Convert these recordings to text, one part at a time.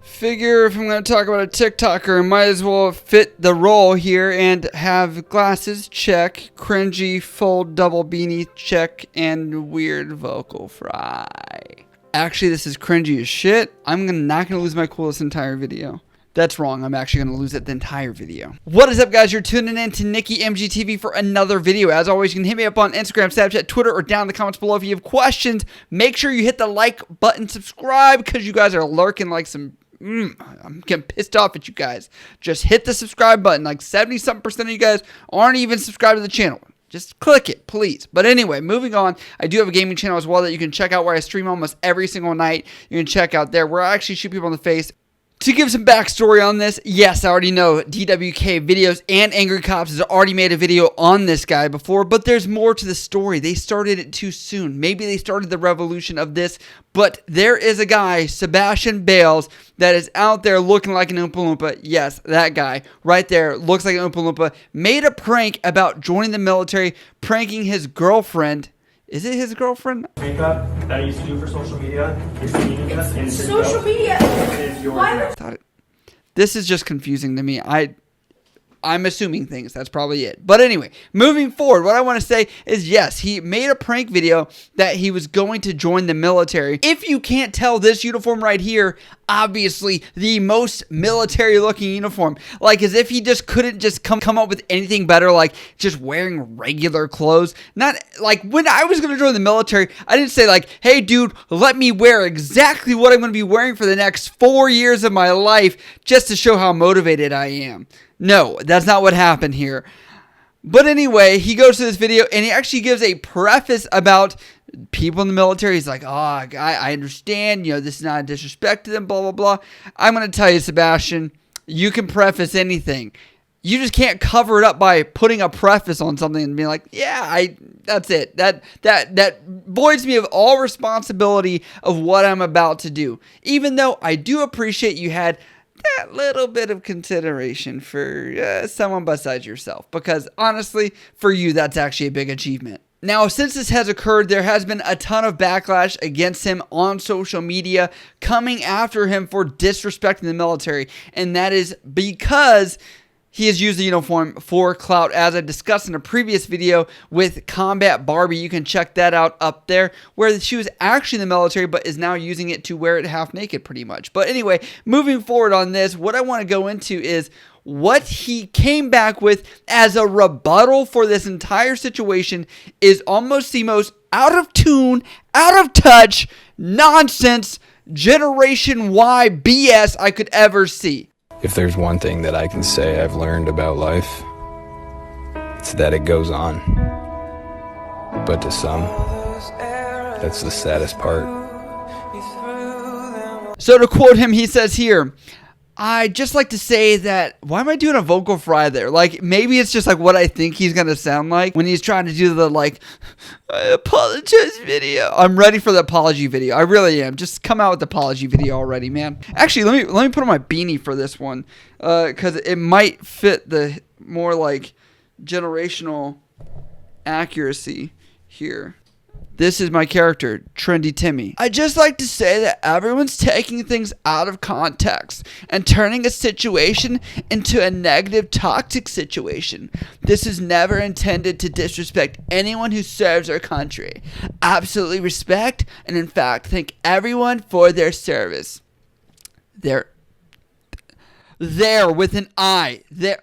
Figure if I'm going to talk about a TikToker, I might as well fit the role here and have glasses, check, cringy, fold, double beanie, check, and weird vocal fry. Actually, this is cringy as shit. I'm not going to lose my cool this entire video. That's wrong. I'm actually going to lose it the entire video. What is up, guys? You're tuning in to NickyMGTV for another video. As always, you can hit me up on Instagram, Snapchat, Twitter, or down in the comments below if you have questions. Make sure you hit the like button, subscribe, because you guys are lurking like some... I'm getting pissed off at you guys. Just hit the subscribe button. Like 70-something% of you guys aren't even subscribed to the channel. Just click it, please. But anyway, moving on. I do have a gaming channel as well that you can check out where I stream almost every single night. You can check out there where I actually shoot people in the face. To give some backstory on this, yes, I already know DWK Videos and Angry Cops has already made a video on this guy before, but there's more to the story. They started it too soon. Maybe they started the revolution of this, but there is a guy, Sebastian Bales, that is out there looking like an Oompa Loompa. Yes, that guy right there looks like an Oompa Loompa. Made a prank about joining the military, pranking his girlfriend. Is it his girlfriend? Makeup that I used to do for social media. Social media. This is just confusing to me. I'm assuming things. That's probably it. But anyway, moving forward, what I want to say is yes, he made a prank video that he was going to join the military. If you can't tell, this uniform right here, obviously the most military looking uniform. Like as if he just couldn't just come up with anything better, like just wearing regular clothes. Not like when I was going to join the military, I didn't say like, hey dude, let me wear exactly what I'm going to be wearing for the next 4 years of my life just to show how motivated I am. No, that's not what happened here. But anyway, he goes to this video and he actually gives a preface about people in the military. He's like, oh, I understand, you know, this is not a disrespect to them, blah, blah, blah. I'm going to tell you, Sebastian, you can preface anything. You just can't cover it up by putting a preface on something and being like, yeah, that's it. That voids me of all responsibility of what I'm about to do. Even though I do appreciate you had that little bit of consideration for someone besides yourself, because honestly, for you, that's actually a big achievement. Now, since this has occurred, there has been a ton of backlash against him on social media, coming after him for disrespecting the military, and that is because he has used the uniform for clout, as I discussed in a previous video with Combat Barbie. You can check that out up there, where she was actually in the military, but is now using it to wear it half naked pretty much. But anyway, moving forward on this, what I want to go into is what he came back with as a rebuttal for this entire situation is almost the most out of tune, out of touch, nonsense, Generation Y BS I could ever see. If there's one thing that I can say I've learned about life, it's that it goes on. But to some, that's the saddest part. So to quote him, he says here, I'd just like to say that, why am I doing a vocal fry there? Like, maybe it's just like what I think he's going to sound like when he's trying to do the, like, I apologize video. I'm ready for the apology video. I really am. Just come out with the apology video already, man. Actually, let me put on my beanie for this one, because it might fit the more, like, generational accuracy here. This is my character, Trendy Timmy. I'd just like to say that everyone's taking things out of context and turning a situation into a negative, toxic situation. This is never intended to disrespect anyone who serves our country. Absolutely respect and, in fact, thank everyone for their service. There with an I. There.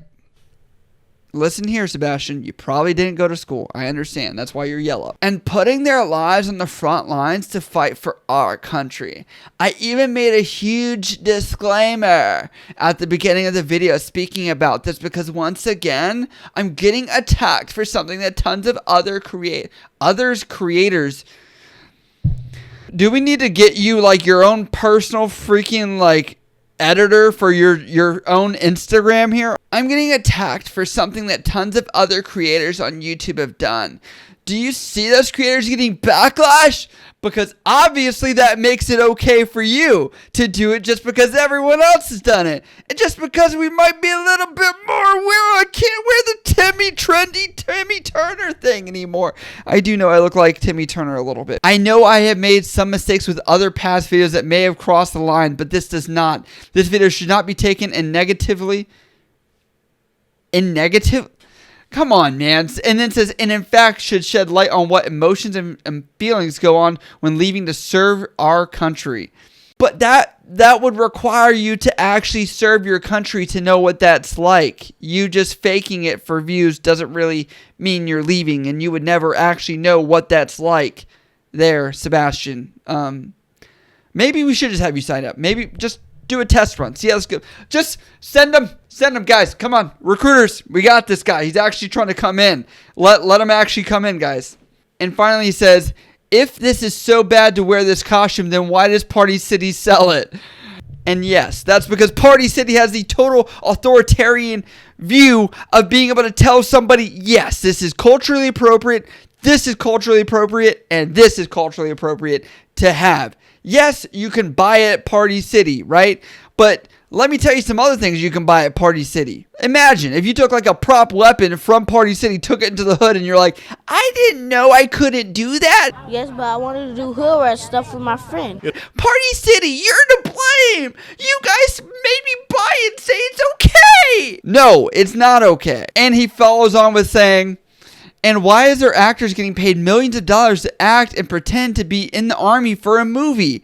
Listen here, Sebastian, you probably didn't go to school. I understand. That's why you're yellow. And putting their lives on the front lines to fight for our country. I even made a huge disclaimer at the beginning of the video speaking about this because once again, I'm getting attacked for something that tons of other creators. Do we need to get you like your own personal freaking like editor for your own Instagram here? I'm getting attacked for something that tons of other creators on YouTube have done. Do you see those creators getting backlash? Because obviously that makes it okay for you to do it just because everyone else has done it. And just because we might be a little bit more aware, I can't wear the trendy Timmy Turner thing anymore. I do know I look like Timmy Turner a little bit. I know I have made some mistakes with other past videos that may have crossed the line, but this does not. This video should not be taken in negatively. Come on, man. And then says, and in fact should shed light on what emotions and feelings go on when leaving to serve our country. But that would require you to actually serve your country to know what that's like. You just faking it for views doesn't really mean you're leaving, and you would never actually know what that's like there, Sebastian. Maybe we should just have you sign up. Maybe just do a test run. See how this goes. Just send them, guys. Come on, recruiters. We got this guy. He's actually trying to come in. Let him actually come in, guys. And finally, he says, if this is so bad to wear this costume, then why does Party City sell it? And yes, that's because Party City has the total authoritarian view of being able to tell somebody, yes, this is culturally appropriate, this is culturally appropriate, and this is culturally appropriate to have. Yes, you can buy it at Party City, right? But let me tell you some other things you can buy at Party City. Imagine if you took like a prop weapon from Party City, took it into the hood, and you're like, I didn't know I couldn't do that. Yes, but I wanted to do hood rat stuff with my friend. Party City, you're to blame. You guys made me buy and say it's okay. No, it's not okay. And he follows on with saying, and why is there actors getting paid millions of dollars to act and pretend to be in the army for a movie?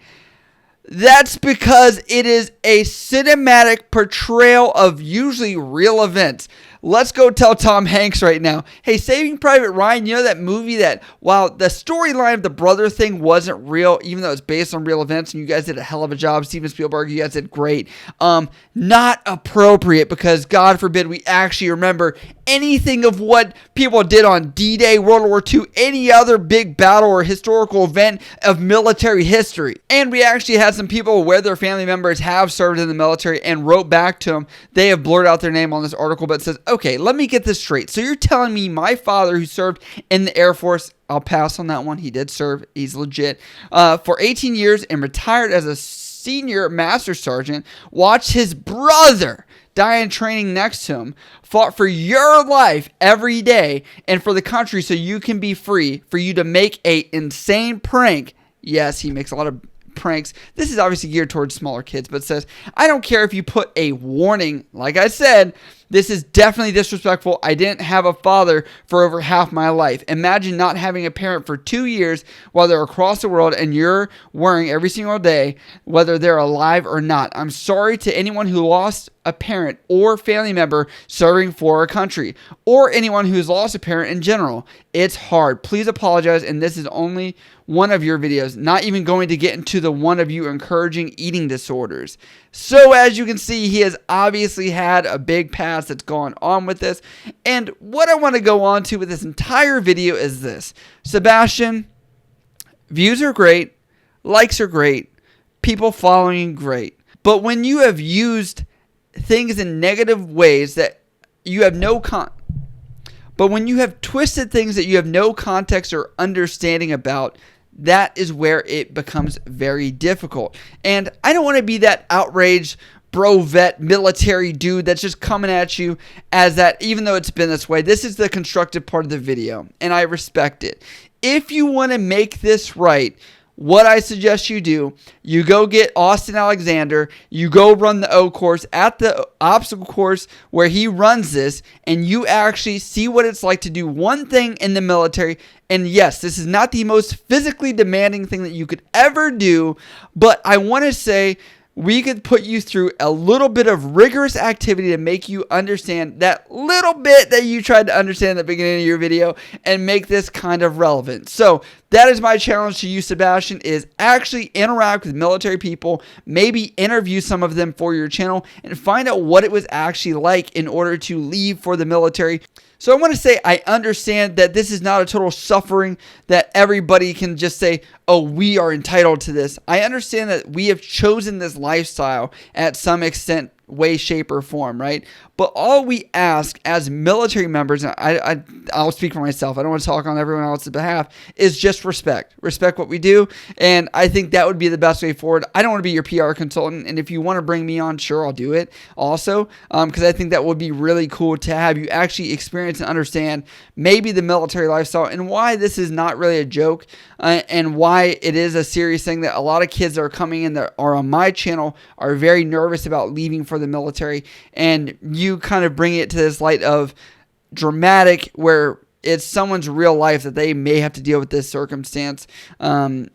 That's because it is a cinematic portrayal of usually real events. Let's go tell Tom Hanks right now, hey, Saving Private Ryan, you know that movie that, while the storyline of the brother thing wasn't real, even though it's based on real events, and you guys did a hell of a job, Steven Spielberg, you guys did great, not appropriate, because God forbid we actually remember anything of what people did on D-Day, World War II, any other big battle or historical event of military history. And we actually had some people where their family members have served in the military and wrote back to them. They have blurred out their name on this article, but it says, okay, let me get this straight. So you're telling me my father, who served in the Air Force, I'll pass on that one, he did serve, he's legit, for 18 years and retired as a senior master sergeant, watched his brother die in training next to him, fought for your life every day and for the country so you can be free, for you to make a insane prank. Yes, he makes a lot of pranks. This is obviously geared towards smaller kids, but it says, I don't care if you put a warning. Like I said, this is definitely disrespectful. I didn't have a father for over half my life. Imagine not having a parent for 2 years while they're across the world and you're worrying every single day whether they're alive or not. I'm sorry to anyone who lost a parent or family member serving for our country, or anyone who's lost a parent in general. It's hard. Please apologize, and this is only one of your videos, not even going to get into the one of you encouraging eating disorders. So as you can see, he has obviously had a big past that's gone on with this. And what I want to go on to with this entire video is this. Sebastian, views are great, likes are great, people following great. But when you have used things in negative ways that you have but when you have twisted things that you have no context or understanding about, that is where it becomes very difficult. And I don't want to be that outraged bro vet military dude that's just coming at you as that, even though it's been this way. This is the constructive part of the video, and I respect it. If you want to make this right, what I suggest you do, you go get Austin Alexander, you go run the O course at the obstacle course where he runs this, and you actually see what it's like to do one thing in the military. And yes, this is not the most physically demanding thing that you could ever do, but I want to say we could put you through a little bit of rigorous activity to make you understand that little bit that you tried to understand at the beginning of your video and make this kind of relevant. So that is my challenge to you, Sebastian, is actually interact with military people, maybe interview some of them for your channel, and find out what it was actually like in order to leave for the military. So I want to say I understand that this is not a total suffering that everybody can just say, oh, we are entitled to this. I understand that we have chosen this lifestyle at some extent way, shape, or form, right? But all we ask as military members, and I'll speak for myself, I don't want to talk on everyone else's behalf, is just respect. Respect what we do, and I think that would be the best way forward. I don't want to be your PR consultant, and if you want to bring me on, sure, I'll do it also, because I think that would be really cool to have you actually experience and understand maybe the military lifestyle and why this is not really a joke, and why it is a serious thing that a lot of kids that are coming in that are on my channel are very nervous about leaving for the military, and you kind of bring it to this light of dramatic where it's someone's real life that they may have to deal with this circumstance. I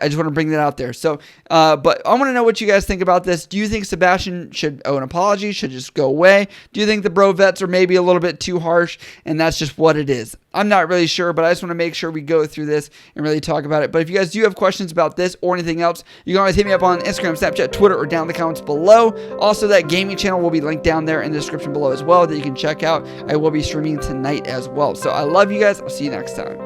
just want to bring that out there. So, but I want to know what you guys think about this. Do you think Sebastian should owe an apology? Should just go away? Do you think the bro vets are maybe a little bit too harsh and that's just what it is? I'm not really sure, but I just want to make sure we go through this and really talk about it. But if you guys do have questions about this or anything else, you can always hit me up on Instagram, Snapchat, Twitter, or down in the comments below. Also, that gaming channel will be linked down there in the description below as well that you can check out. I will be streaming tonight as well. So I love you guys. I'll see you next time.